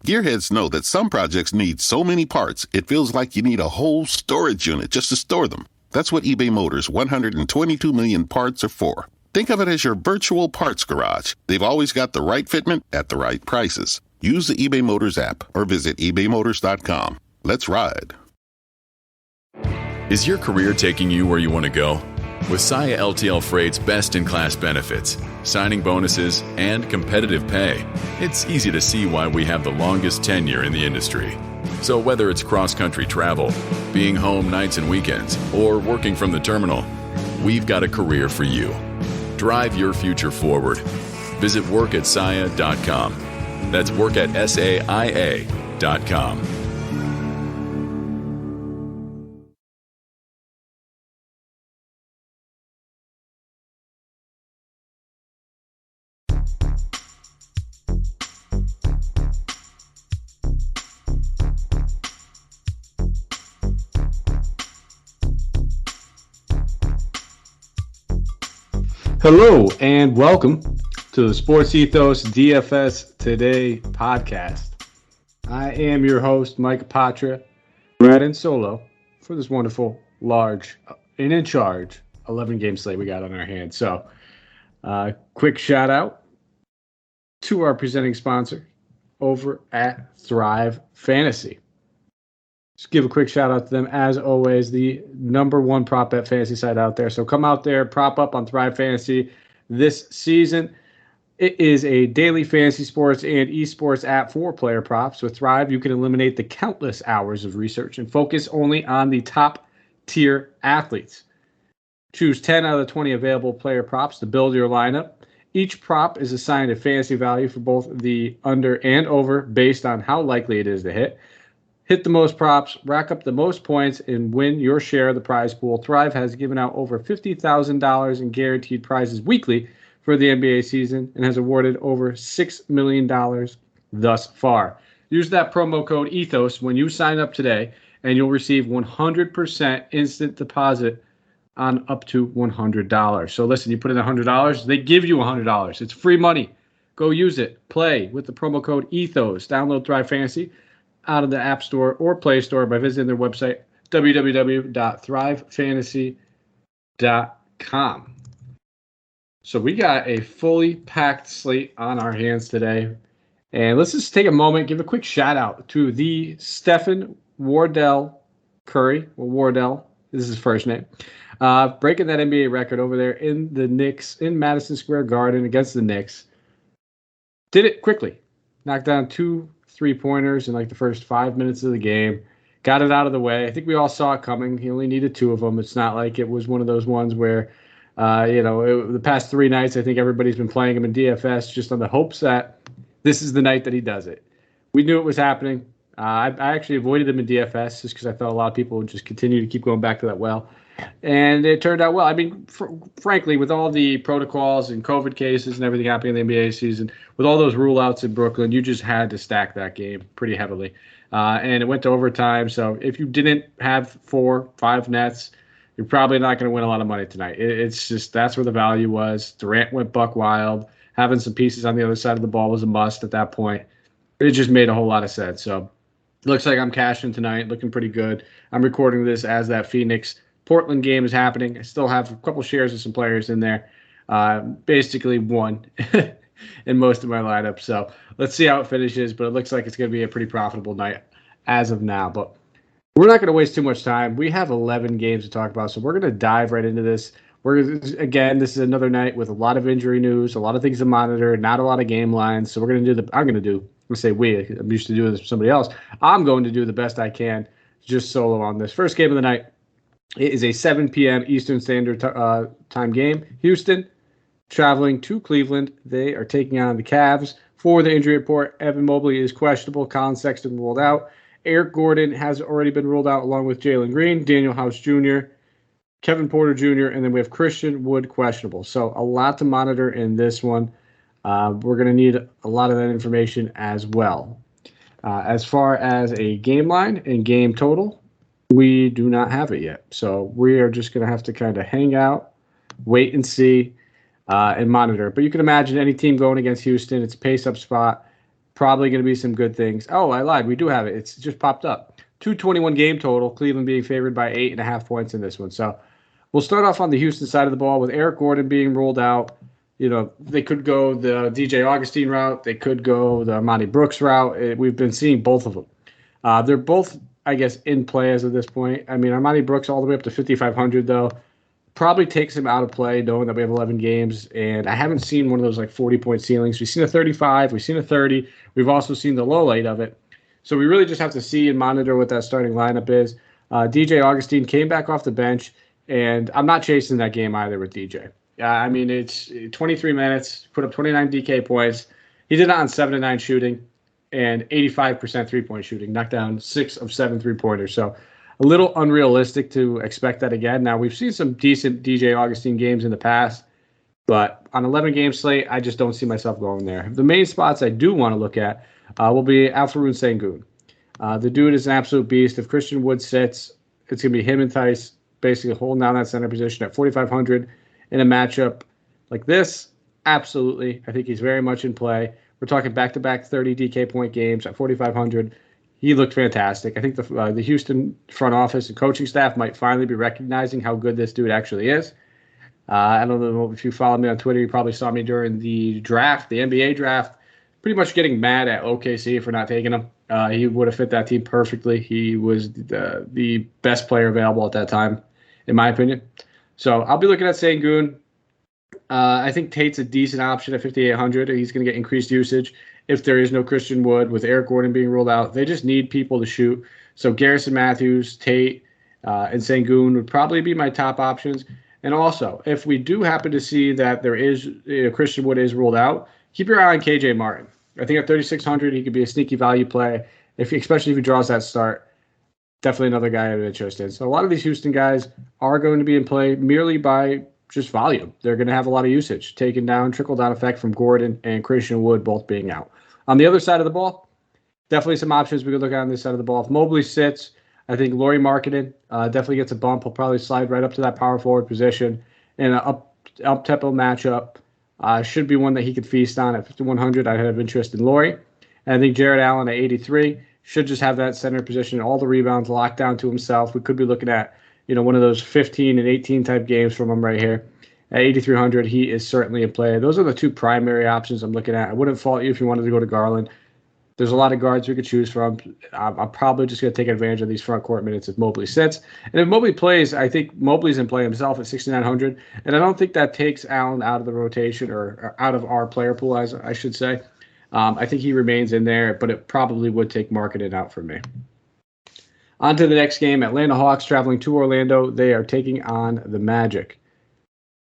Gearheads know that some projects need so many parts, it feels like you need a whole storage unit just to store them. That's what eBay Motors' 122 million parts are for. Think of it as your virtual parts garage. They've always got the right fitment at the right prices. Use the eBay Motors app or visit ebaymotors.com. Let's ride. Is your career taking you where you want to go? With Saia LTL Freight's best-in-class benefits, signing bonuses, and competitive pay, it's easy to see why we have the longest tenure in the industry. So whether it's cross-country travel, being home nights and weekends, or working from the terminal, we've got a career for you. Drive your future forward. Visit workatsaia.com. That's workatsaia.com. Hello and welcome to the Sports Ethos DFS Today podcast. I am your host, Mike Patra, riding solo for this wonderful, large, and in charge 11-game slate we got on our hands. So, quick shout out to our presenting sponsor over at Thrive Fantasy. Just give a quick shout out to them, as always, the number one prop bet fantasy site out there. So come out there, prop up on Thrive Fantasy this season. It is a daily fantasy sports and esports app for player props. With Thrive, you can eliminate the countless hours of research and focus only on the top tier athletes. Choose 10 out of the 20 available player props to build your lineup. Each prop is assigned a fantasy value for both the under and over based on how likely it is to hit. Hit the most props, rack up the most points, and win your share of the prize pool. Thrive has given out over $50,000 in guaranteed prizes weekly for the NBA season and has awarded over $6 million thus far. Use that promo code ETHOS when you sign up today, and you'll receive 100% instant deposit on up to $100. So listen, you put in $100, they give you $100. It's free money. Go use it. Play with the promo code ETHOS. Download Thrive Fantasy out of the App Store or Play Store by visiting their website, www.thrivefantasy.com. So we got a fully packed slate on our hands today. And let's just take a moment, give a quick shout out to the Stephen Wardell Curry, or Wardell, this is his first name, breaking that NBA record over there in the Knicks, in Madison Square Garden against the Knicks. Did it quickly. Knocked down 2 3-pointers in like the first 5 minutes of the game. Got it out of the way. I think we all saw it coming. He only needed 2 of them. It's not like it was one of those ones where, the past 3 nights, I think everybody's been playing him in DFS just on the hopes that this is the night that he does it. We knew it was happening. I actually avoided him in DFS just because I thought a lot of people would just continue to keep going back to that well. And it turned out well. I mean, frankly, with all the protocols and COVID cases and everything happening in the NBA season, with all those rule outs in Brooklyn, you just had to stack that game pretty heavily. And it went to overtime. So if you didn't have 4, 5 nets, you're probably not going to win a lot of money tonight. It's just that's where the value was. Durant went buck wild. Having some pieces on the other side of the ball was a must at that point. It just made a whole lot of sense. So looks like I'm cashing tonight, looking pretty good. I'm recording this as that Phoenix Portland game is happening. I still have a couple shares of some players in there. Basically one in most of my lineups. So let's see how it finishes. But it looks like it's going to be a pretty profitable night as of now. But we're not going to waste too much time. We have 11 games to talk about. So we're going to dive right into this. This is another night with a lot of injury news, a lot of things to monitor, not a lot of game lines. So we're going to do I'm used to doing this for somebody else. I'm going to do the best I can just solo on this. First game of the night. It is a 7 p.m. Eastern Standard Time game. Houston traveling to Cleveland. They are taking on the Cavs. For the injury report, Evan Mobley is questionable. Colin Sexton ruled out. Eric Gordon has already been ruled out along with Jalen Green, Daniel House Jr., Kevin Porter Jr., and then we have Christian Wood questionable. So a lot to monitor in this one. We're going to need a lot of that information as well. As far as a game line and game total, we do not have it yet. So we are just going to have to kind of hang out, wait and see, and monitor. But you can imagine any team going against Houston, it's a pace-up spot. Probably going to be some good things. Oh, I lied. We do have it. It's just popped up. 221 game total. Cleveland being favored by 8.5 points in this one. So we'll start off on the Houston side of the ball with Eric Gordon being ruled out. They could go the DJ Augustine route. They could go the Monty Brooks route. We've been seeing both of them. They're both, I guess, in play as of this point. I mean, Armani Brooks all the way up to 5,500, though, probably takes him out of play, knowing that we have 11 games. And I haven't seen one of those 40-point ceilings. We've seen a 35. We've seen a 30. We've also seen the low light of it. So we really just have to see and monitor what that starting lineup is. DJ Augustine came back off the bench, and I'm not chasing that game either with DJ. I mean, it's 23 minutes, put up 29 DK points. He did it on 7 of 9 shooting and 85% three-point shooting, knocked down 6 of 7 three-pointers. So a little unrealistic to expect that again. Now, we've seen some decent DJ Augustine games in the past, but on 11-game slate, I just don't see myself going there. The main spots I do want to look at will be Alfaroon Sengun. The dude is an absolute beast. If Christian Wood sits, it's going to be him and Theis basically holding down that center position at 4,500 in a matchup like this. Absolutely. I think he's very much in play. We're talking back-to-back 30 DK point games at 4,500. He looked fantastic. I think the Houston front office and coaching staff might finally be recognizing how good this dude actually is. I don't know if you follow me on Twitter. You probably saw me during the draft, the NBA draft, pretty much getting mad at OKC for not taking him. He would have fit that team perfectly. He was the best player available at that time, in my opinion. So I'll be looking at Sengun. I think Tate's a decent option at 5,800. He's going to get increased usage if there is no Christian Wood. With Eric Gordon being ruled out, they just need people to shoot. So Garrison Matthews, Tate, and Sengun would probably be my top options. And also, if we do happen to see that there is Christian Wood is ruled out, keep your eye on KJ Martin. I think at 3,600, he could be a sneaky value play, especially if he draws that start. Definitely another guy I'm interested in. So a lot of these Houston guys are going to be in play merely by just volume. They're going to have a lot of usage, trickle-down effect from Gordon and Christian Wood both being out. On the other side of the ball, definitely some options we could look at on this side of the ball. If Mobley sits, I think Lowry Markkanen definitely gets a bump. He'll probably slide right up to that power forward position in an up-tempo matchup. Should be one that he could feast on at 5,100. I have interest in Lowry. And I think Jared Allen at 83 should just have that center position, all the rebounds locked down to himself. We could be looking at one of those 15 and 18 type games from him right here. At 8,300, he is certainly in play. Those are the two primary options I'm looking at. I wouldn't fault you if you wanted to go to Garland. There's a lot of guards we could choose from. I'm probably just going to take advantage of these front court minutes if Mobley sits. And if Mobley plays, I think Mobley's in play himself at 6,900. And I don't think that takes Allen out of the rotation or out of our player pool, as I should say. I think he remains in there, but it probably would take Markkanen out for me. On to the next game. Atlanta Hawks traveling to Orlando. They are taking on the Magic.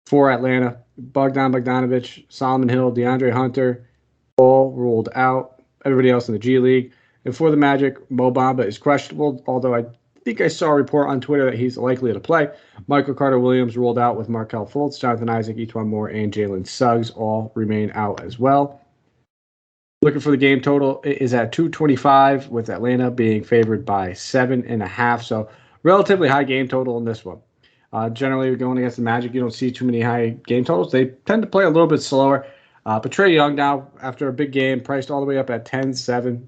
For Atlanta, Bogdan Bogdanovic, Solomon Hill, DeAndre Hunter, all ruled out. Everybody else in the G League. And for the Magic, Mo Bamba is questionable, although I think I saw a report on Twitter that he's likely to play. Michael Carter-Williams ruled out with Markelle Fultz, Jonathan Isaac, Etuan Moore, and Jalen Suggs all remain out as well. Looking for the game total is at 225, with Atlanta being favored by 7.5. So relatively high game total in this one. Generally, going against the Magic, you don't see too many high game totals. They tend to play a little bit slower. But Trae Young now, after a big game, priced all the way up at 10-7.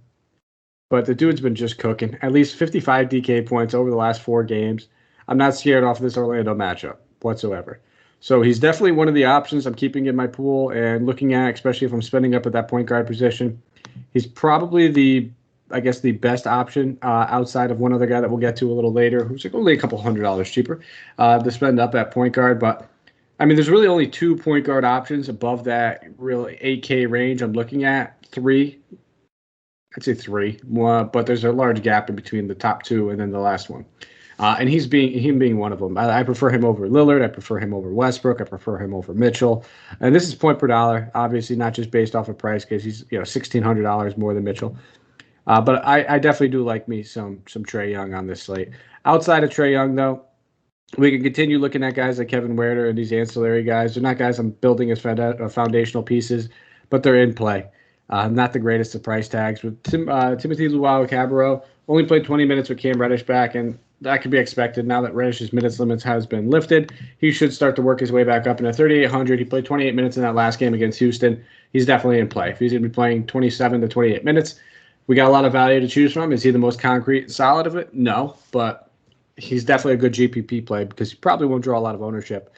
But the dude's been just cooking. At least 55 DK points over the last 4 games. I'm not scared off this Orlando matchup whatsoever. So he's definitely one of the options I'm keeping in my pool and looking at, especially if I'm spending up at that point guard position. He's probably the best option outside of one other guy that we'll get to a little later, who's only a couple $100 cheaper to spend up at point guard. But, I mean, there's really only 2 point guard options above that real 8K range I'm looking at. 3. I'd say 3. But there's a large gap in between the top 2 and then the last one. And him being one of them. I prefer him over Lillard. I prefer him over Westbrook. I prefer him over Mitchell. And this is point per dollar, obviously not just based off of price, because he's $1,600 more than Mitchell. But I definitely do like me some Trae Young on this slate. Outside of Trae Young, though, we can continue looking at guys like Kevin Huerter and these ancillary guys. They're not guys I'm building as foundational pieces, but they're in play. Not the greatest of price tags. With Timothy Luau-Cabarrot only played 20 minutes with Cam Reddish back, and that could be expected now that Reddish's minutes limits has been lifted. He should start to work his way back up into 3,800. He played 28 minutes in that last game against Houston. He's definitely in play. If he's going to be playing 27 to 28 minutes, we got a lot of value to choose from. Is he the most concrete solid of it? No, but he's definitely a good GPP play because he probably won't draw a lot of ownership.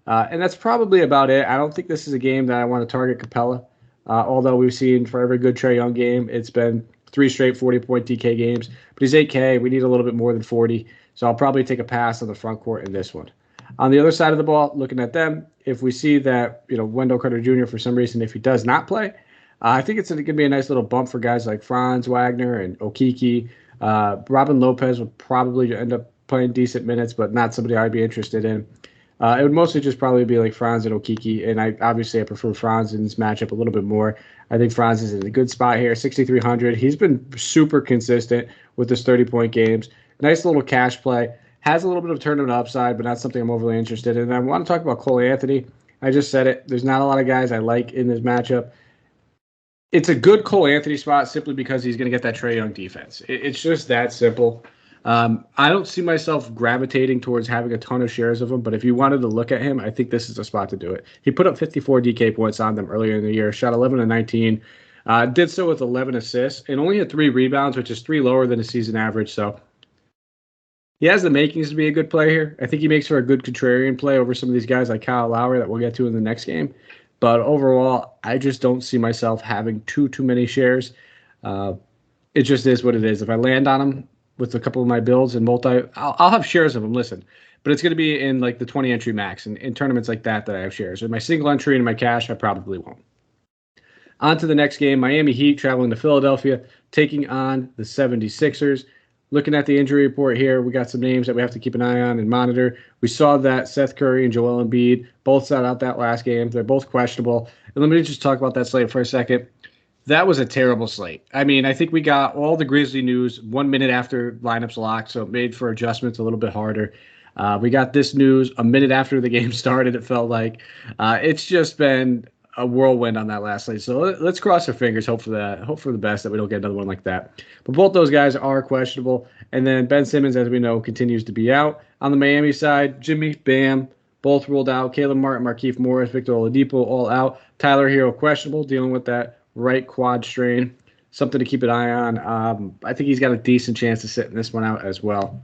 And that's probably about it. I don't think this is a game that I want to target Capella. Although we've seen for every good Trae Young game, it's been 3 straight 40-point DK games. But he's 8K. We need a little bit more than 40. So I'll probably take a pass on the front court in this one. On the other side of the ball, looking at them, if we see that, Wendell Carter Jr., for some reason, if he does not play, I think it's going to be a nice little bump for guys like Franz Wagner and Okeke. Robin Lopez would probably end up playing decent minutes, but not somebody I'd be interested in. It would mostly just probably be like Franz and Okeke, and I prefer Franz in this matchup a little bit more. I think Franz is in a good spot here, 6,300. He's been super consistent with his 30-point games. Nice little cash play. Has a little bit of tournament upside, but not something I'm overly interested in. And I want to talk about Cole Anthony. I just said it. There's not a lot of guys I like in this matchup. It's a good Cole Anthony spot simply because he's going to get that Trae Young defense. It's just that simple. I don't see myself gravitating towards having a ton of shares of him, but if you wanted to look at him, I think this is a spot to do it. He put up 54 DK points on them earlier in the year, shot 11 and 19, did so with 11 assists, and only had 3 rebounds, which is 3 lower than his season average. So he has the makings to be a good player here. I think he makes for a good contrarian play over some of these guys like Kyle Lowry that we'll get to in the next game. But overall, I just don't see myself having too many shares. It just is what it is. If I land on him with a couple of my builds and I'll have shares of them, listen. But it's going to be in like the 20 entry max. And in tournaments like that I have shares. In my single entry and my cash, I probably won't. On to the next game, Miami Heat traveling to Philadelphia, taking on the 76ers. Looking at the injury report here, we got some names that we have to keep an eye on and monitor. We saw that Seth Curry and Joel Embiid both sat out that last game. They're both questionable. And let me just talk about that slate for a second. That was a terrible slate. I mean, I think we got all the Grizzly news 1 minute after lineups locked, so it made for adjustments a little bit harder. We got this news a minute after the game started, it felt like. It's just been a whirlwind on that last slate. So let's cross our fingers, hope for the best that we don't get another one like that. But both those guys are questionable. And then Ben Simmons, as we know, continues to be out. On the Miami side, Jimmy, Bam, both ruled out. Caleb Martin, Markieff Morris, Victor Oladipo, all out. Tyler Hero, questionable, dealing with that right quad strain. Something to keep an eye on. I think he's got a decent chance to sit in this one out as well.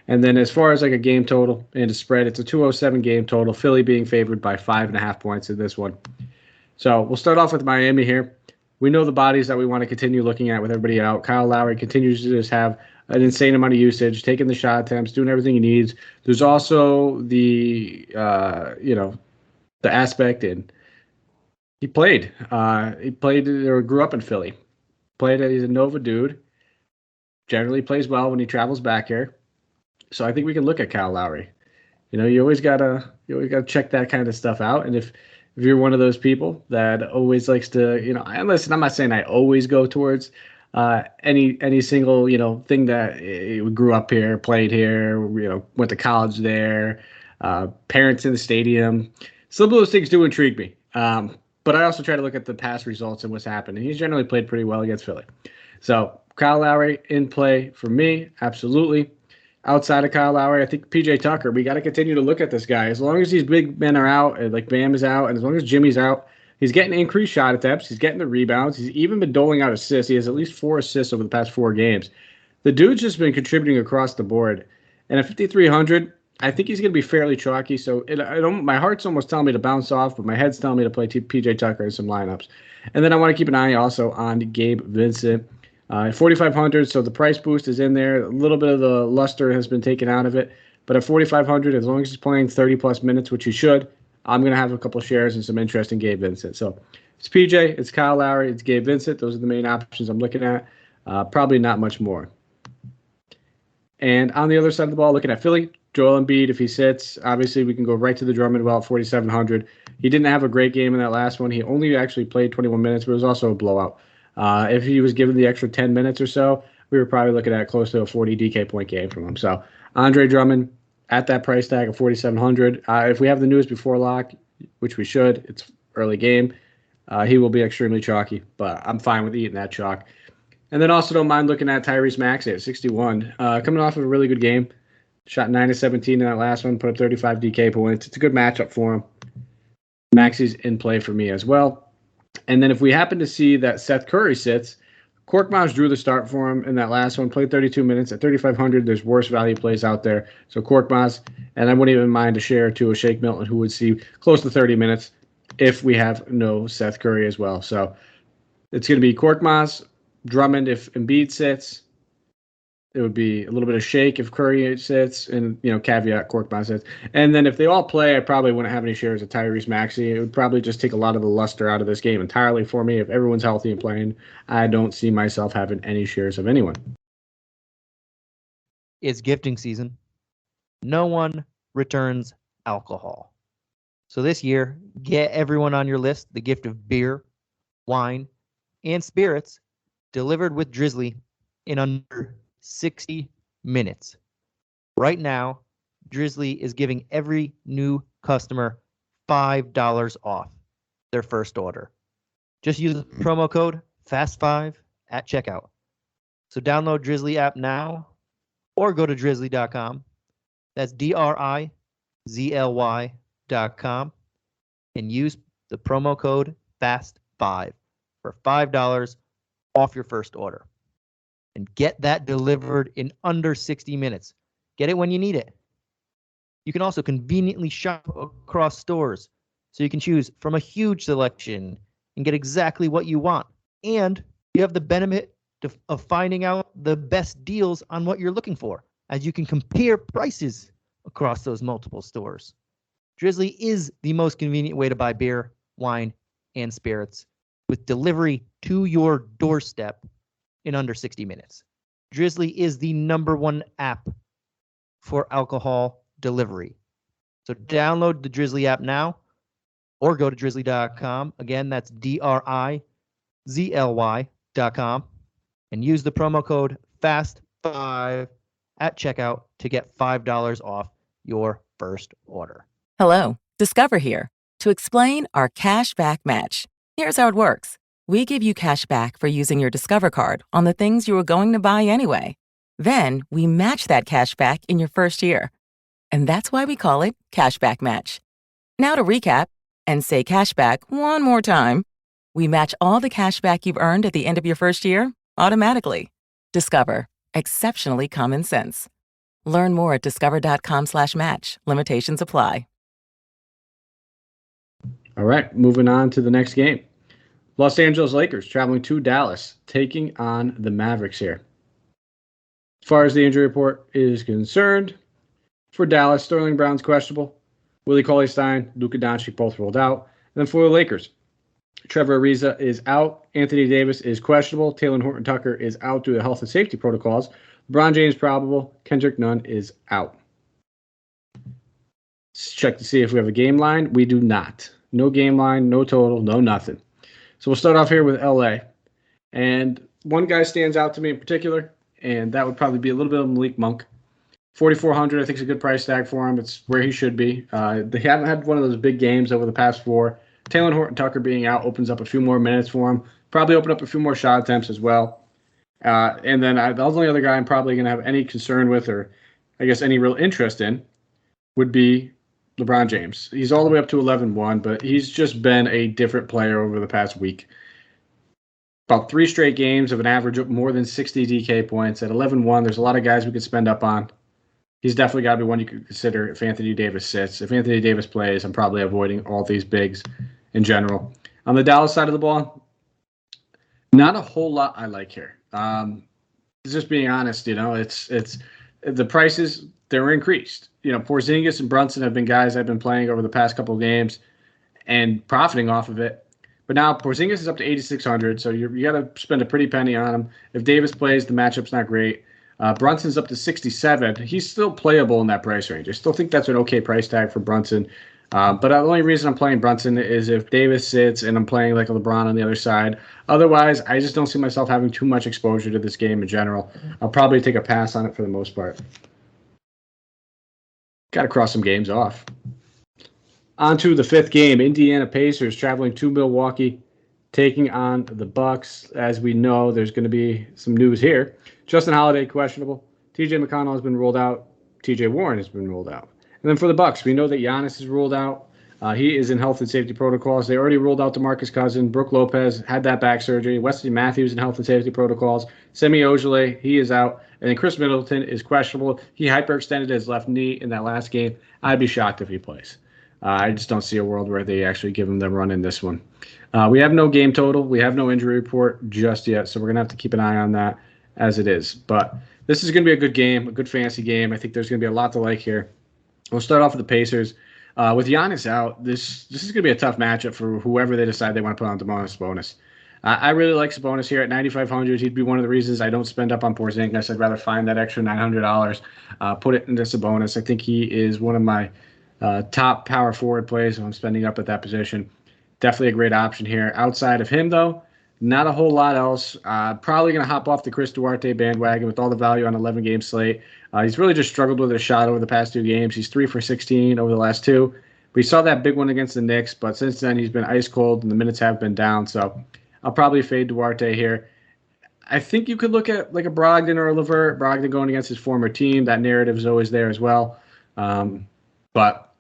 And then as far as like a game total and a spread, it's a 207 game total. Philly being favored by 5.5 points in this one. So we'll start off with Miami here. We know the bodies that we want to continue looking at with everybody out. Kyle Lowry continues to just have an insane amount of usage, taking the shot attempts, doing everything he needs. There's also the aspect in he played or grew up in Philly. He's a Nova dude. Generally plays well when he travels back here. So I think we can look at Kyle Lowry. You always gotta check that kind of stuff out. And if you're one of those people that always likes to, and listen, I'm not saying I always go towards any single, thing that we grew up here, played here, went to college there, parents in the stadium. Some of those things do intrigue me. But I also try to look at the past results and what's happened. And he's generally played pretty well against Philly. So Kyle Lowry in play for me, absolutely. Outside of Kyle Lowry, I think PJ Tucker, we got to continue to look at this guy. As long as these big men are out, and like Bam is out, and as long as Jimmy's out, he's getting increased shot attempts. He's getting the rebounds. He's even been doling out assists. He has at least 4 assists over the past 4 games. The dude's just been contributing across the board. And at 5,300, I think he's going to be fairly chalky. So my heart's almost telling me to bounce off, but my head's telling me to play PJ Tucker in some lineups. And then I want to keep an eye also on Gabe Vincent. 4,500, so the price boost is in there. A little bit of the luster has been taken out of it. But at 4,500, as long as he's playing 30-plus minutes, which he should, I'm going to have a couple shares and some interest in Gabe Vincent. So it's PJ, it's Kyle Lowry, it's Gabe Vincent. Those are the main options I'm looking at. Probably not much more. And on the other side of the ball, looking at Philly, Joel Embiid, if he sits, obviously we can go right to the Drummond well at 4,700. He didn't have a great game in that last one. He only actually played 21 minutes, but it was also a blowout. If he was given the extra 10 minutes or so, we were probably looking at close to a 40 DK point game from him. So Andre Drummond at that price tag of 4,700. If we have the news before lock, which we should, it's early game, he will be extremely chalky, but I'm fine with eating that chalk. And then also don't mind looking at Tyrese Maxey at 61. Coming off of a really good game. Shot 9 of 17 in that last one, put up 35 DK points. It's a good matchup for him. Maxi's in play for me as well. And then if we happen to see that Seth Curry sits, Korkmaz drew the start for him in that last one, played 32 minutes at 3,500. There's worse value plays out there. So Korkmaz, and I wouldn't even mind a share to a Shake Milton who would see close to 30 minutes if we have no Seth Curry as well. So it's going to be Korkmaz, Drummond if Embiid sits. It would be a little bit of Shake if Curry sits, and caveat Korkmaz sits. And then if they all play, I probably wouldn't have any shares of Tyrese Maxey. It would probably just take a lot of the luster out of this game entirely for me. If everyone's healthy and playing, I don't see myself having any shares of anyone. It's gifting season. No one returns alcohol. So this year, get everyone on your list the gift of beer, wine, and spirits delivered with Drizzly in under 60 minutes. Right now, Drizzly is giving every new customer $5 off their first order. Just use the promo code FAST5 at checkout. So download Drizzly app now or go to drizzly.com. That's DRIZLY.com and use the promo code FAST5 for $5 off your first order. And get that delivered in under 60 minutes. Get it when you need it. You can also conveniently shop across stores, so you can choose from a huge selection and get exactly what you want. And you have the benefit of finding out the best deals on what you're looking for, as you can compare prices across those multiple stores. Drizzly is the most convenient way to buy beer, wine, and spirits, with delivery to your doorstep in under 60 minutes. Drizzly is the #1 app for alcohol delivery. So download the Drizzly app now or go to drizzly.com. Again, that's DRIZLY.com and use the promo code FAST5 at checkout to get $5 off your first order. Hello, Discover here to explain our cash back match. Here's how it works. We give you cash back for using your Discover card on the things you were going to buy anyway. Then we match that cash back in your first year. And that's why we call it Cashback Match. Now to recap and say cashback one more time. We match all the cash back you've earned at the end of your first year automatically. Discover. Exceptionally common sense. Learn more at discover.com/match. Limitations apply. All right, moving on to the next game. Los Angeles Lakers traveling to Dallas, taking on the Mavericks here. As far as the injury report is concerned, for Dallas, Sterling Brown's questionable. Willie Cauley-Stein, Luka Doncic both rolled out. And then for the Lakers, Trevor Ariza is out. Anthony Davis is questionable. Taylor Horton-Tucker is out due to health and safety protocols. LeBron James probable. Kendrick Nunn is out. Let's check to see if we have a game line. We do not. No game line, no total, no nothing. So we'll start off here with LA. And one guy stands out to me in particular, and that would probably be a little bit of Malik Monk. 4,400, I think, is a good price tag for him. It's where he should be. They haven't had one of those big games over the past 4. Taylor Horton-Tucker being out opens up a few more minutes for him. Probably open up a few more shot attempts as well. And then the only other guy I'm probably going to have any concern with, or I guess any real interest in, would be LeBron James. He's all the way up to 11-1, but he's just been a different player over the past week. About 3 straight games of an average of more than 60 DK points. At 11-1, there's a lot of guys we could spend up on. He's definitely got to be one you could consider if Anthony Davis sits. If Anthony Davis plays, I'm probably avoiding all these bigs in general. On the Dallas side of the ball, not a whole lot I like here. Just being honest, it's the prices, they're increased. Porzingis and Brunson have been guys I've been playing over the past couple of games and profiting off of it. But now Porzingis is up to 8,600, so you got to spend a pretty penny on him. If Davis plays, the matchup's not great. Brunson's up to 67. He's still playable in that price range. I still think that's an okay price tag for Brunson. But the only reason I'm playing Brunson is if Davis sits and I'm playing like a LeBron on the other side. Otherwise, I just don't see myself having too much exposure to this game in general. I'll probably take a pass on it for the most part. Got to cross some games off. On to the 5th game. Indiana Pacers traveling to Milwaukee, taking on the Bucks. As we know, there's going to be some news here. Justin Holiday questionable. TJ McConnell has been ruled out. TJ Warren has been ruled out. And then for the Bucks, we know that Giannis is ruled out. He is in health and safety protocols. They already ruled out DeMarcus Cousins. Brook Lopez had that back surgery. Wesley Matthews in health and safety protocols. Semi Ojeleye, he is out. And then Chris Middleton is questionable. He hyperextended his left knee in that last game. I'd be shocked if he plays. I just don't see a world where they actually give him the run in this one. We have no game total. We have no injury report just yet, so we're going to have to keep an eye on that as it is. But this is going to be a good game, a good fantasy game. I think there's going to be a lot to like here. We'll start off with the Pacers. With Giannis out, this is going to be a tough matchup for whoever they decide they want to put on Domantas Sabonis. I really like Sabonis here at 9,500. He'd be one of the reasons I don't spend up on Porzingis. I'd rather find that extra $900, put it into Sabonis. I think he is one of my top power forward plays when I'm spending up at that position. Definitely a great option here. Outside of him, though, not a whole lot else. Probably going to hop off the Chris Duarte bandwagon with all the value on 11-game slate. He's really just struggled with his shot over the past 2 games. He's 3 for 16 over the last 2. We saw that big one against the Knicks, but since then he's been ice cold and the minutes have been down. So I'll probably fade Duarte here. I think you could look at like a Brogdon or a LeVert. Brogdon going against his former team. That narrative is always there as well. But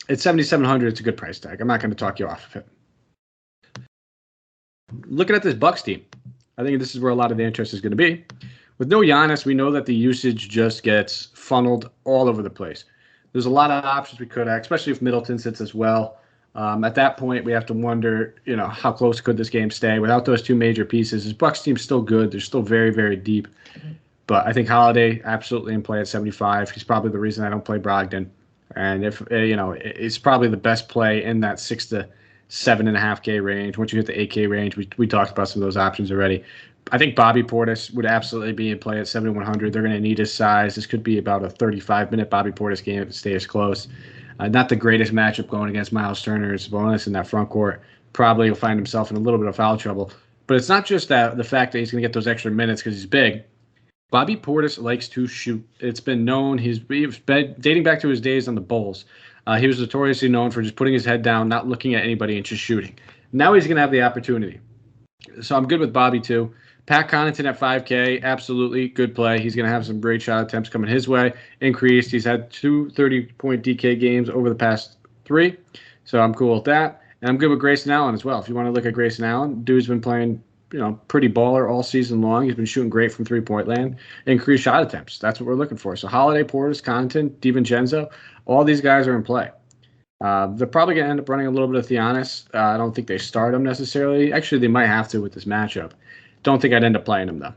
at 7,700, it's a good price tag. I'm not going to talk you off of it. Looking at this Bucks team, I think this is where a lot of the interest is going to be. With no Giannis, we know that the usage just gets funneled all over the place. There's a lot of options we could have, especially if Middleton sits as well. At that point, we have to wonder, how close could this game stay? Without those 2 major pieces, this Bucks team's still good. They're still very, very deep. But I think Holiday absolutely in play at 75. He's probably the reason I don't play Brogdon. And if it's probably the best play in that 6 to 7.5K range. Once you hit the 8K range, we talked about some of those options already. I think Bobby Portis would absolutely be in play at 7,100. They're going to need his size. This could be about a 35-minute Bobby Portis game if it stays close. Not the greatest matchup going against Miles Turner and Sabonis in that front court. Probably will find himself in a little bit of foul trouble. But it's not just that the fact that he's going to get those extra minutes because he's big. Bobby Portis likes to shoot. It's been known. He's been dating back to his days on the Bulls. He was notoriously known for just putting his head down, not looking at anybody, and just shooting. Now he's going to have the opportunity. So I'm good with Bobby, too. Pat Connaughton at 5K, absolutely good play. He's going to have some great shot attempts coming his way. Increased. He's had 2 30-point DK games over the past 3. So I'm cool with that. And I'm good with Grayson Allen as well. If you want to look at Grayson Allen, dude's been playing pretty baller all season long. He's been shooting great from three-point land. Increased shot attempts. That's what we're looking for. So Holiday, Portis, Connaughton, DiVincenzo, all these guys are in play. They're probably going to end up running a little bit of Giannis. I don't think they start him necessarily. Actually, they might have to with this matchup. Don't think I'd end up playing him, though.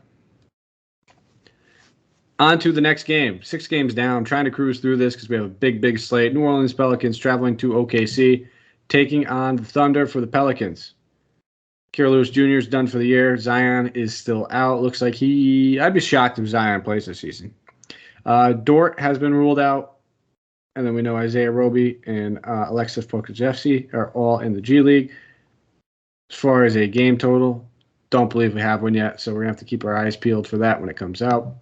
On to the next game. 6 games down. I'm trying to cruise through this because we have a big slate. New Orleans Pelicans traveling to OKC, taking on the Thunder for the Pelicans. Kira Lewis Jr. is done for the year. Zion is still out. Looks like I'd be shocked if Zion plays this season. Dort has been ruled out. And then we know Isaiah Roby and Alexis Pokusevski are all in the G League. As far as a game total, don't believe we have one yet, so we're going to have to keep our eyes peeled for that when it comes out.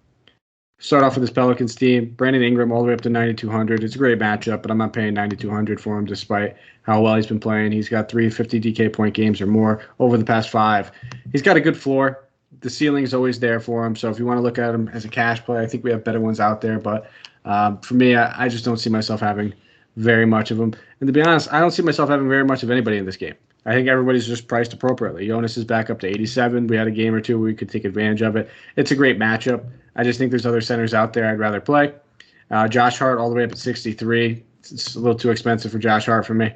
Start off with this Pelicans team. Brandon Ingram all the way up to 9,200. It's a great matchup, but I'm not paying 9,200 for him despite how well he's been playing. He's got 350 DK point games or more over the past 5. He's got a good floor. The ceiling is always there for him, so if you want to look at him as a cash play, I think we have better ones out there, but for me, I just don't see myself having very much of them. And to be honest, I don't see myself having very much of anybody in this game. I think everybody's just priced appropriately. Jonas is back up to 87. We had a game or two where we could take advantage of it. It's a great matchup. I just think there's other centers out there I'd rather play. Josh Hart all the way up at 63. It's a little too expensive for Josh Hart for me.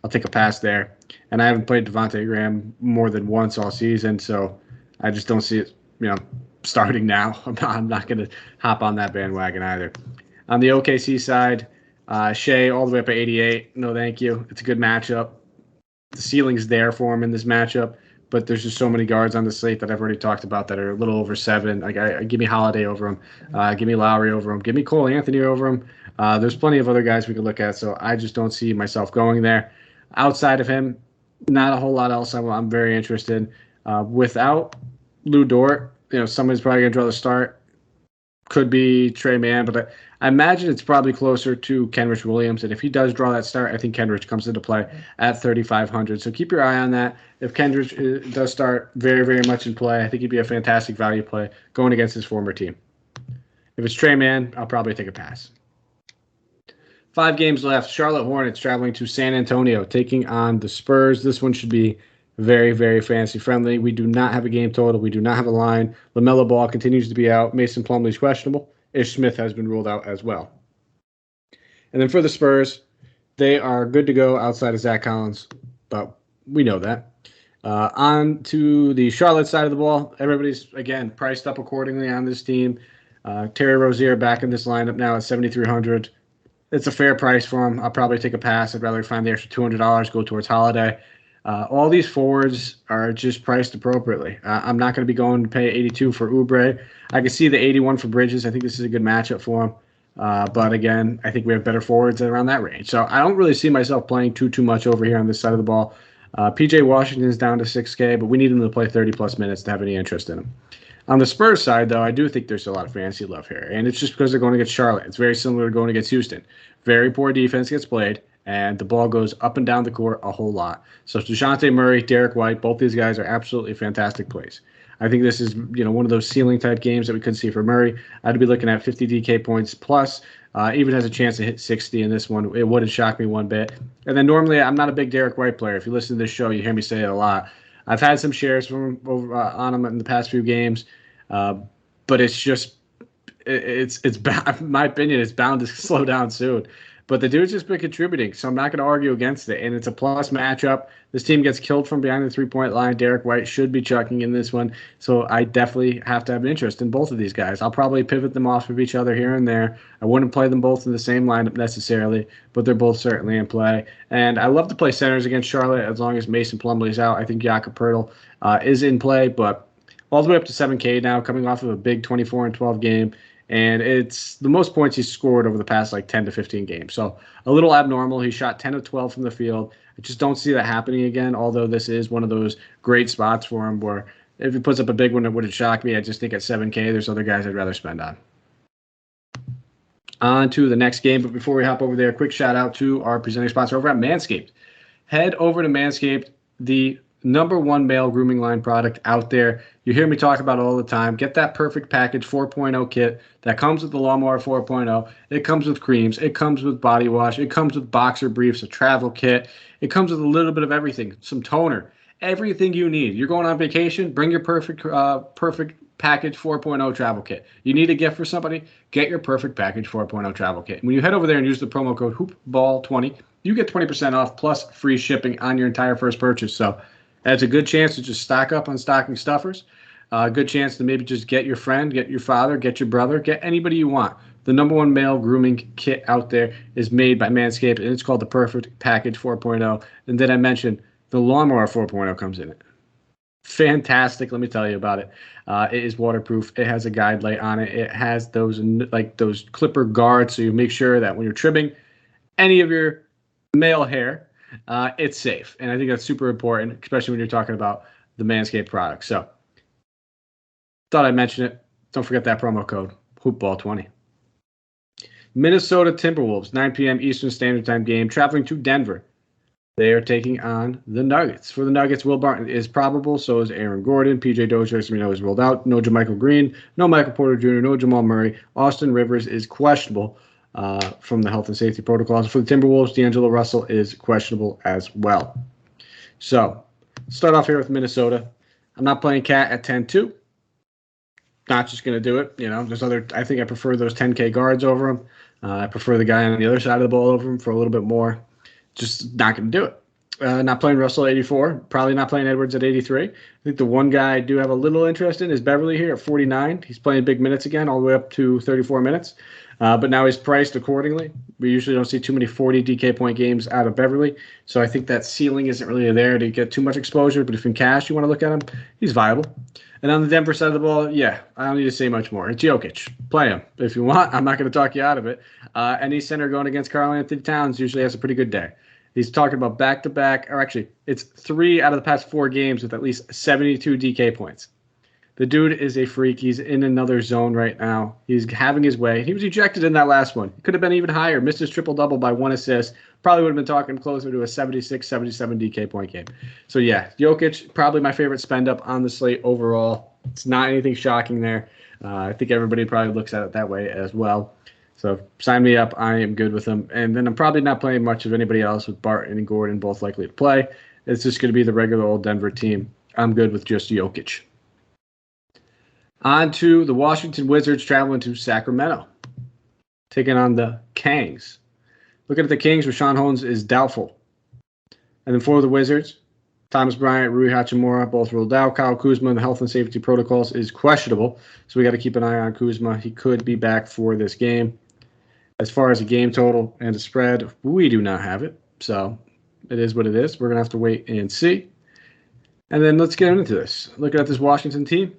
I'll take a pass there. And I haven't played Devontae Graham more than once all season, so I just don't see it, starting now. I'm not going to hop on that bandwagon either. On the OKC side, Shea all the way up at 88. No, thank you. It's a good matchup. The ceiling's there for him in this matchup, but there's just so many guards on the slate that I've already talked about that are a little over 7. Like, give me Holiday over him. Give me Lowry over him. Give me Cole Anthony over him. There's plenty of other guys we could look at, so I just don't see myself going there. Outside of him, not a whole lot else I'm very interested in. Without Lou Dort, somebody's probably going to draw the start. Could be Trey Mann, but I imagine it's probably closer to Kenrich Williams. And if he does draw that start, I think Kenrich comes into play at 3,500. So keep your eye on that. If Kenrich does start very, very much in play, I think he'd be a fantastic value play going against his former team. If it's Trey Mann, I'll probably take a pass. 5 games left. Charlotte Hornets traveling to San Antonio, taking on the Spurs. This one should be very, very fantasy friendly. We do not have a game total. We do not have a line. LaMelo Ball continues to be out. Mason Plumlee's questionable. Ish Smith has been ruled out as well. And then for the Spurs, they are good to go outside of Zach Collins, but we know that. On to the Charlotte side of the ball. Everybody's, again, priced up accordingly on this team. Terry Rozier back in this lineup now at $7,300. It's a fair price for him. I'll probably take a pass. I'd rather find the extra $200, go towards Holiday. All these forwards are just priced appropriately. I'm not going to be going to pay 82 for Oubre. I can see the 81 for Bridges. I think this is a good matchup for him. But again, I think we have better forwards around that range. So I don't really see myself playing too much over here on this side of the ball. PJ Washington is down to 6K, but we need him to play 30-plus minutes to have any interest in him. On the Spurs side, though, I do think there's a lot of fantasy love here, and it's just because they're going against Charlotte. It's very similar to going against Houston. Very poor defense gets played, and the ball goes up and down the court a whole lot. So DeJounte Murray, Derek White, both these guys are absolutely fantastic plays. I think this is one of those ceiling-type games that we could see for Murray. I'd be looking at 50 DK points plus. Even has a chance to hit 60 in this one. It wouldn't shock me one bit. And then normally I'm not a big Derek White player. If you listen to this show, you hear me say it a lot. I've had some shares from over on him in the past few games, but it's just it's in my opinion, it's bound to slow down soon. But the dude's just been contributing, so I'm not going to argue against it. And it's a plus matchup. This team gets killed from behind the three-point line. Derek White should be chucking in this one. So I definitely have to have an interest in both of these guys. I'll probably pivot them off of each other here and there. I wouldn't play them both in the same lineup necessarily, but they're both certainly in play. And I love to play centers against Charlotte as long as Mason Plumlee's out. I think Jakob Poeltl is in play, but all the way up to 7K now, coming off of a big 24-12 game. And it's the most points he's scored over the past 10 to 15 games. So a little abnormal. He shot 10 of 12 from the field. I just don't see that happening again, although this is one of those great spots for him where if he puts up a big one, it wouldn't shock me. I just think at 7K, there's other guys I'd rather spend on. On to the next game. But before we hop over there, a quick shout out to our presenting sponsor over at Manscaped. Head over to Manscaped, the #1 male grooming line product out there. You hear me talk about it all the time. Get that perfect package 4.0 kit that comes with the Lawnmower 4.0. It comes with creams. It comes with body wash. It comes with boxer briefs, a travel kit. It comes with a little bit of everything, some toner, everything you need. You're going on vacation, bring your perfect package 4.0 travel kit. You need a gift for somebody, get your perfect package 4.0 travel kit. When you head over there and use the promo code HoopBall20, you get 20% off plus free shipping on your entire first purchase. So that's a good chance to just stock up on stocking stuffers. A good chance to maybe just get your friend, get your father, get your brother, get anybody you want. The #1 male grooming kit out there is made by Manscaped, and it's called the Perfect Package 4.0. And then I mentioned the Lawnmower 4.0 comes in it. Fantastic. Let me tell you about it. It is waterproof. It has a guide light on it. It has those clipper guards, so you make sure that when you're trimming any of your male hair, it's safe. And I think that's super important, especially when you're talking about the Manscaped product. So thought I'd mention it. Don't forget that promo code, HoopBall20. Minnesota Timberwolves, 9 p.m. Eastern Standard Time game, traveling to Denver. They are taking on the Nuggets. For the Nuggets, Will Barton is probable. So is Aaron Gordon. PJ Dozier, as we know, is ruled out. No JaMychal Green. No Michael Porter Jr. No Jamal Murray. Austin Rivers is questionable from the health and safety protocols. For the Timberwolves, D'Angelo Russell is questionable as well. So start off here with Minnesota. I'm not playing Cat at 10-2. Not just going to do it. There's other. I think I prefer those 10K guards over him. I prefer the guy on the other side of the ball over him for a little bit more. Just not going to do it. Not playing Russell at 84. Probably not playing Edwards at 83. I think the one guy I do have a little interest in is Beverly here at 49. He's playing big minutes again, all the way up to 34 minutes. But now he's priced accordingly. We usually don't see too many 40 DK point games out of Beverly. So I think that ceiling isn't really there to get too much exposure. But if in cash you want to look at him, he's viable. And on the Denver side of the ball, yeah, I don't need to say much more. It's Jokic. Play him if you want. I'm not going to talk you out of it. Any center going against Karl-Anthony Towns usually has a pretty good day. He's talking about back-to-back, or actually, it's 3 out of the past 4 games with at least 72 DK points. The dude is a freak. He's in another zone right now. He's having his way. He was ejected in that last one. He could have been even higher. Missed his triple-double by 1 assist. Probably would have been talking closer to a 76, 77 DK point game. So, yeah, Jokic, probably my favorite spend-up on the slate overall. It's not anything shocking there. I think everybody probably looks at it that way as well. So sign me up. I am good with them. And then I'm probably not playing much of anybody else with Barton and Gordon both likely to play. It's just going to be the regular old Denver team. I'm good with just Jokic. On to the Washington Wizards traveling to Sacramento, taking on the Kings. Looking at the Kings, Rashawn Holmes is doubtful. And then for the Wizards, Thomas Bryant, Rui Hachimura, both ruled out. Kyle Kuzma in the health and safety protocols is questionable, so we got to keep an eye on Kuzma. He could be back for this game. As far as a game total and a spread, we do not have it, so it is what it is. We're going to have to wait and see. And then let's get into this. Looking at this Washington team,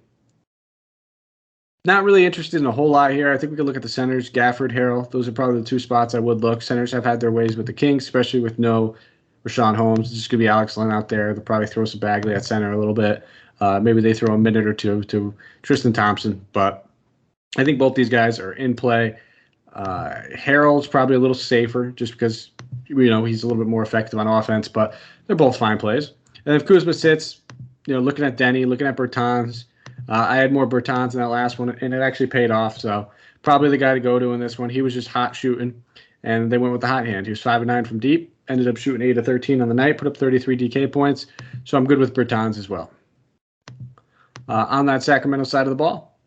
not really interested in a whole lot here. I think we could look at the centers, Gafford, Harrell. Those are probably the two spots I would look. Centers have had their ways with the Kings, especially with no Rashawn Holmes. It's just going to be Alex Len out there. They'll probably throw some Bagley at center a little bit. Maybe they throw a minute or two to Tristan Thompson. But I think both these guys are in play. Harrell's probably a little safer just because, he's a little bit more effective on offense. But they're both fine plays. And if Kuzma sits, looking at Denny, looking at Bertans, I had more Bertans in that last one, and it actually paid off. So probably the guy to go to in this one. He was just hot shooting, and they went with the hot hand. He was 5-9 from deep. Ended up shooting 8 of 13 on the night, put up 33 DK points. So I'm good with Bertans as well. On that Sacramento side of the ball,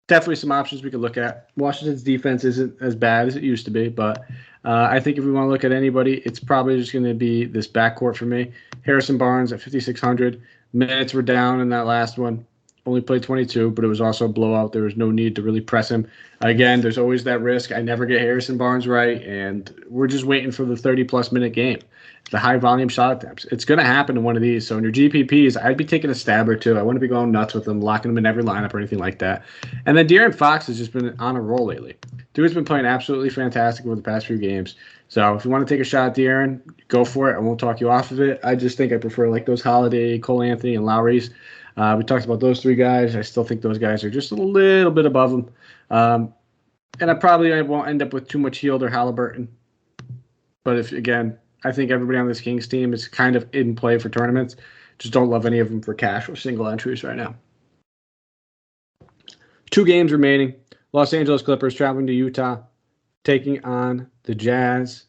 definitely some options we could look at. Washington's defense isn't as bad as it used to be, but I think if we want to look at anybody, it's probably just going to be this backcourt for me. Harrison Barnes at 5,600. Minutes were down in that last one. Only played 22, but it was also a blowout. There was no need to really press him. Again, there's always that risk. I never get Harrison Barnes right, and we're just waiting for the 30-plus minute game, the high-volume shot attempts. It's going to happen in one of these. So in your GPPs, I'd be taking a stab or two. I wouldn't be going nuts with them, locking them in every lineup or anything like that. And then De'Aaron Fox has just been on a roll lately. Dude's been playing absolutely fantastic over the past few games. So if you want to take a shot at De'Aaron, go for it. I won't talk you off of it. I just think I prefer like those Holiday, Cole Anthony, and Lowry's. We talked about those three guys. I still think those guys are just a little bit above them. And I won't end up with too much Hield or Halliburton. But I think everybody on this Kings team is kind of in play for tournaments. Just don't love any of them for cash or single entries right now. 2 games remaining. Los Angeles Clippers traveling to Utah, taking on the Jazz.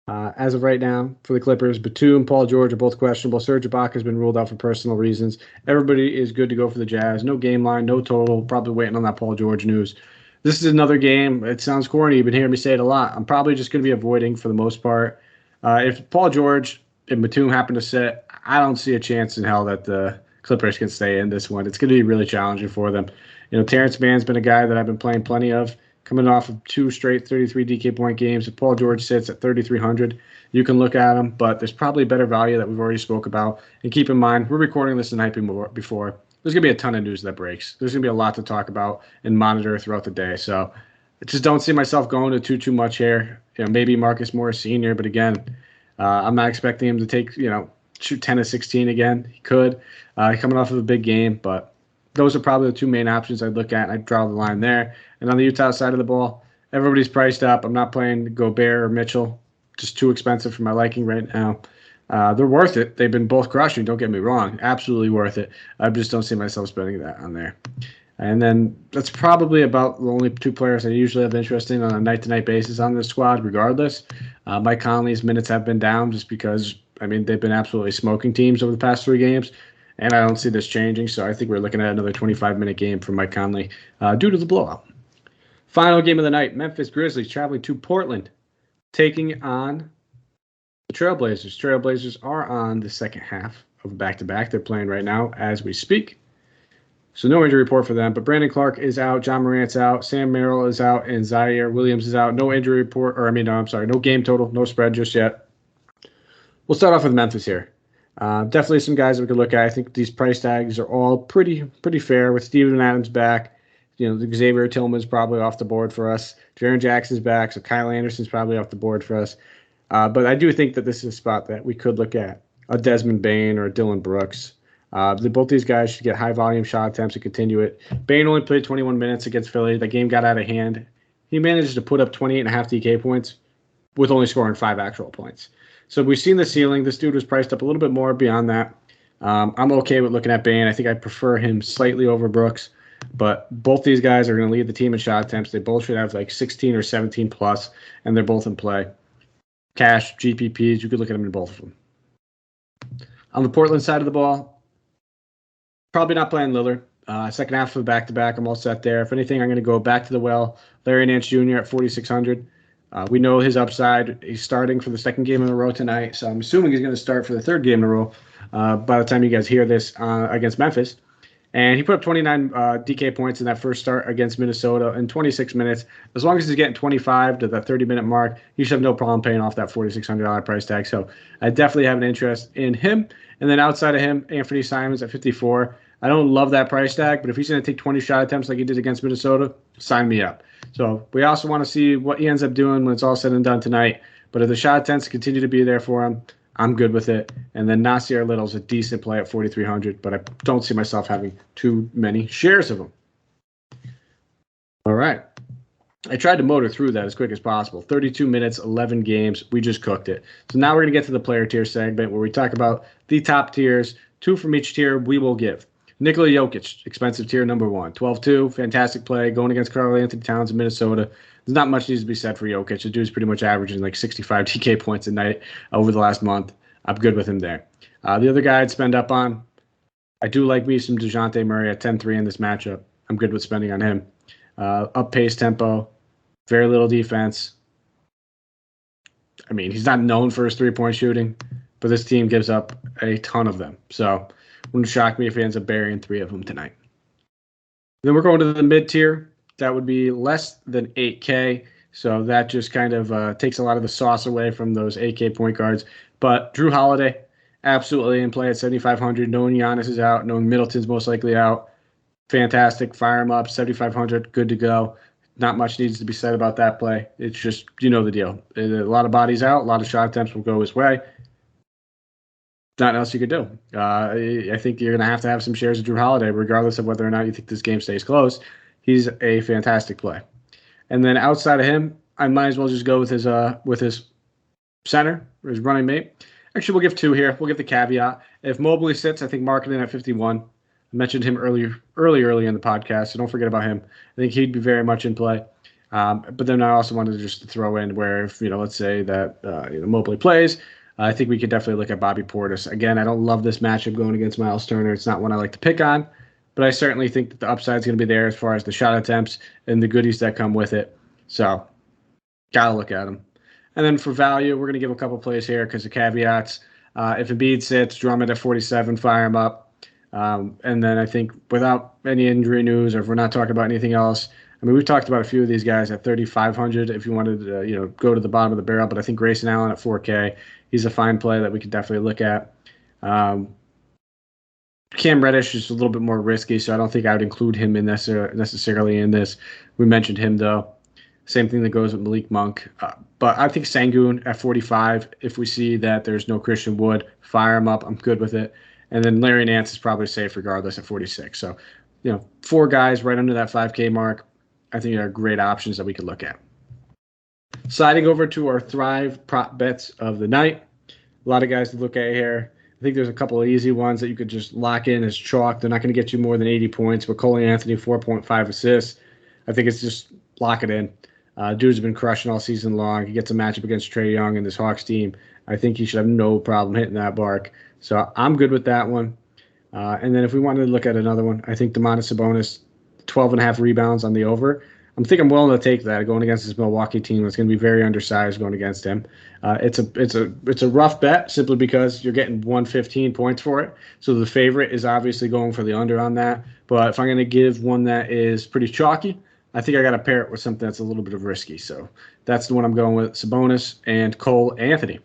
As of right now, for the Clippers, Batum and Paul George are both questionable. Serge Ibaka has been ruled out for personal reasons. Everybody is good to go for the Jazz. No game line, no total. Probably waiting on that Paul George news. This is another game. It sounds corny. You've been hearing me say it a lot. I'm probably just going to be avoiding for the most part. If Paul George and Batum happen to sit, I don't see a chance in hell that the Clippers can stay in this one. It's going to be really challenging for them. Terrence Mann's been a guy that I've been playing plenty of. Coming off of 2 straight 33 DK point games. If Paul George sits at 3,300, you can look at him, but there's probably better value that we've already spoke about. And keep in mind, we're recording this the night before. There's going to be a ton of news that breaks. There's going to be a lot to talk about and monitor throughout the day. So I just don't see myself going to too much here. Maybe Marcus Morris Sr., but again, I'm not expecting him to take, shoot 10 of 16 again. He could. Coming off of a big game, but those are probably the 2 main options I'd look at, and I'd draw the line there. And on the Utah side of the ball, everybody's priced up. I'm not playing Gobert or Mitchell. Just too expensive for my liking right now. They're worth it. They've been both crushing, don't get me wrong. Absolutely worth it. I just don't see myself spending that on there. And then that's probably about the only 2 players I usually have interest in on a night-to-night basis on this squad, regardless. Mike Conley's minutes have been down just because, they've been absolutely smoking teams over the past 3 games. And I don't see this changing, so I think we're looking at another 25-minute game for Mike Conley due to the blowout. Final game of the night, Memphis Grizzlies traveling to Portland, taking on the Trailblazers. Trailblazers are on the second half of a back-to-back. They're playing right now as we speak. So no injury report for them, but Brandon Clark is out, John Morant's out, Sam Merrill is out, and Zaire Williams is out. No injury report, no game total, no spread just yet. We'll start off with Memphis here. Definitely some guys that we could look at. I think these price tags are all pretty fair with Steven Adams back. Xavier Tillman's probably off the board for us. Jaren Jackson's back, so Kyle Anderson's probably off the board for us. But I do think that this is a spot that we could look at. A Desmond Bane or a Dylan Brooks. Both these guys should get high-volume shot attempts and continue it. Bane only played 21 minutes against Philly. The game got out of hand. He managed to put up 28.5 DK points with only scoring 5 actual points. So we've seen the ceiling. This dude was priced up a little bit more beyond that. I'm okay with looking at Bane. I think I prefer him slightly over Brooks, but both these guys are going to lead the team in shot attempts. They both should have like 16 or 17 plus, and they're both in play. Cash, GPPs, you could look at them in both of them. On the Portland side of the ball, probably not playing Lillard. Second half of the back-to-back, I'm all set there. If anything, I'm going to go back to the well. Larry Nance Jr. at 4,600. We know his upside. He's starting for the second game in a row tonight, so I'm assuming he's going to start for the third game in a row by the time you guys hear this against Memphis. And he put up 29 DK points in that first start against Minnesota in 26 minutes. As long as he's getting 25 to the 30-minute mark, he should have no problem paying off that $4,600 price tag. So I definitely have an interest in him. And then outside of him, Anthony Simons at 54. I don't love that price tag, but if he's going to take 20 shot attempts like he did against Minnesota, sign me up. So we also want to see what he ends up doing when it's all said and done tonight. But if the shot attempts continue to be there for him, I'm good with it. And then Nasir Little's a decent play at 4,300, but I don't see myself having too many shares of him. All right. I tried to motor through that as quick as possible. 32 minutes, 11 games. We just cooked it. So now we're going to get to the player tier segment where we talk about the top tiers. 2 from each tier we will give. Nikola Jokic, expensive tier number 1. 12-2, fantastic play, going against Karl Anthony Towns in Minnesota. There's not much needs to be said for Jokic. The dude's pretty much averaging like 65 DK points a night over the last month. I'm good with him there. The other guy I'd spend up on, I do like me some DeJounte Murray at 10-3 in this matchup. I'm good with spending on him. Up pace tempo, very little defense. I mean, he's not known for his three-point shooting, but this team gives up a ton of them. So it wouldn't shock me if he ends up burying 3 of them tonight. Then we're going to the mid-tier. That would be less than 8K. So that just kind of takes a lot of the sauce away from those 8K point guards. But Drew Holiday, absolutely in play at 7,500. Knowing Giannis is out, knowing Middleton's most likely out. Fantastic. Fire him up. 7,500. Good to go. Not much needs to be said about that play. It's just, you know the deal. A lot of bodies out. A lot of shot attempts will go his way. Nothing else you could do. I think you're going to have some shares of Drew Holiday, regardless of whether or not you think this game stays close. He's a fantastic play. And then outside of him, I might as well just go with his center, or his running mate. Actually, we'll give 2 here. We'll give the caveat. If Mobley sits, I think Marketing at 51. I mentioned him early in the podcast, so don't forget about him. I think he'd be very much in play. But then I also wanted to just throw in where, if let's say that Mobley plays, I think we could definitely look at Bobby Portis. Again, I don't love this matchup going against Miles Turner. It's not one I like to pick on. But I certainly think that the upside is going to be there as far as the shot attempts and the goodies that come with it. So, got to look at them. And then for value, we're going to give a couple plays here because of caveats. If Embiid sits, Drummond at 47, fire him up. And then I think without any injury news, or if we're not talking about anything else, I mean, we've talked about a few of these guys at 3,500 if you wanted to go to the bottom of the barrel. But I think Grayson Allen at 4K, he's a fine play that we could definitely look at. Cam Reddish is a little bit more risky, so I don't think I would include him in necessarily in this. We mentioned him, though. Same thing that goes with Malik Monk. But I think Sengun at 45, if we see that there's no Christian Wood, fire him up. I'm good with it. And then Larry Nance is probably safe regardless at 46. So, 4 guys right under that 5K mark, I think are great options that we could look at. Sliding over to our Thrive prop bets of the night. A lot of guys to look at here. I think there's a couple of easy ones that you could just lock in as chalk. They're not going to get you more than 80 points. But Cole Anthony, 4.5 assists. I think it's just lock it in. Dude's been crushing all season long. He gets a matchup against Trae Young and this Hawks team. I think he should have no problem hitting that mark. So I'm good with that one. And then if we wanted to look at another one, I think Domantas Sabonis, 12.5 rebounds on the over. I'm willing to take that going against this Milwaukee team. It's going to be very undersized going against him. It's a rough bet simply because you're getting 115 points for it. So the favorite is obviously going for the under on that. But if I'm going to give one that is pretty chalky, I think I got to pair it with something that's a little bit of risky. So that's the one I'm going with, Sabonis and Cole Anthony.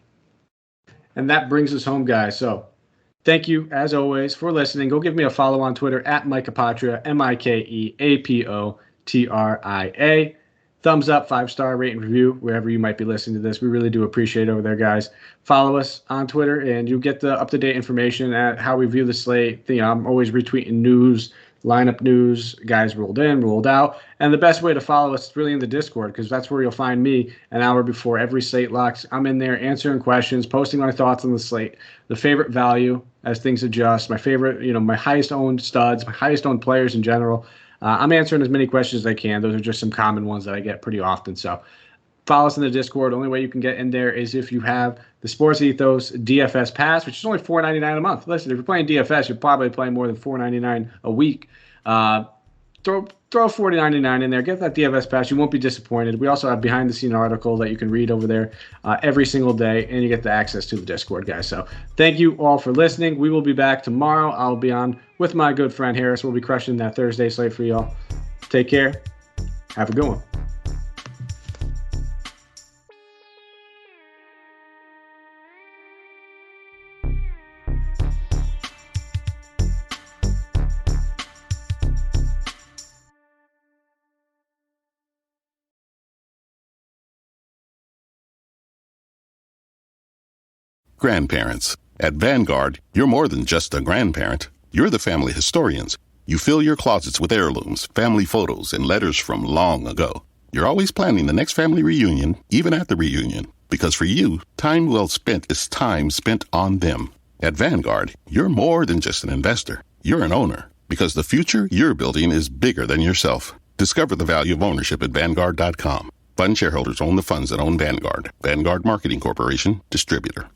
And that brings us home, guys. So thank you, as always, for listening. Go give me a follow on Twitter at Mike Apotria, MikeApotria. Thumbs up, 5-star rate and review, wherever you might be listening to this. We really do appreciate it over there, guys. Follow us on Twitter, and you'll get the up-to-date information at how we view the slate. I'm always retweeting news, lineup news, guys ruled in, ruled out. And the best way to follow us is really in the Discord, because that's where you'll find me an hour before every slate locks. I'm in there answering questions, posting my thoughts on the slate, the favorite value as things adjust, my favorite, my highest owned studs, my highest owned players in general. I'm answering as many questions as I can. Those are just some common ones that I get pretty often. So follow us in the Discord. The only way you can get in there is if you have the Sports Ethos DFS Pass, which is only $4.99 a month. Listen, if you're playing DFS, you're probably playing more than $4.99 a week. Throw $40.99 in there. Get that DFS Pass. You won't be disappointed. We also have behind-the-scene article that you can read over there every single day, and you get the access to the Discord, guys. So thank you all for listening. We will be back tomorrow. I'll be on with my good friend Harris. We'll be crushing that Thursday slate for y'all. Take care. Have a good one. Grandparents. At Vanguard, you're more than just a grandparent. You're the family historians. You fill your closets with heirlooms, family photos, and letters from long ago. You're always planning the next family reunion, even at the reunion. Because for you, time well spent is time spent on them. At Vanguard, you're more than just an investor. You're an owner. Because the future you're building is bigger than yourself. Discover the value of ownership at Vanguard.com. Fund shareholders own the funds that own Vanguard. Vanguard Marketing Corporation, distributor.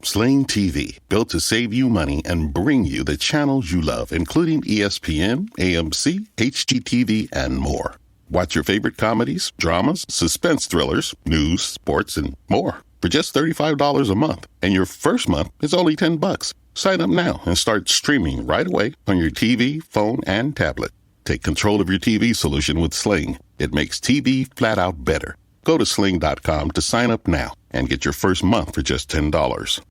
Sling TV, built to save you money and bring you the channels you love, including ESPN, AMC, HGTV, and more. Watch your favorite comedies, dramas, suspense thrillers, news, sports, and more for just $35 a month. And your first month is only $10. Sign up now and start streaming right away on your TV, phone, and tablet. Take control of your TV solution with Sling. It makes TV flat out better. Go to sling.com to sign up now and get your first month for just $10.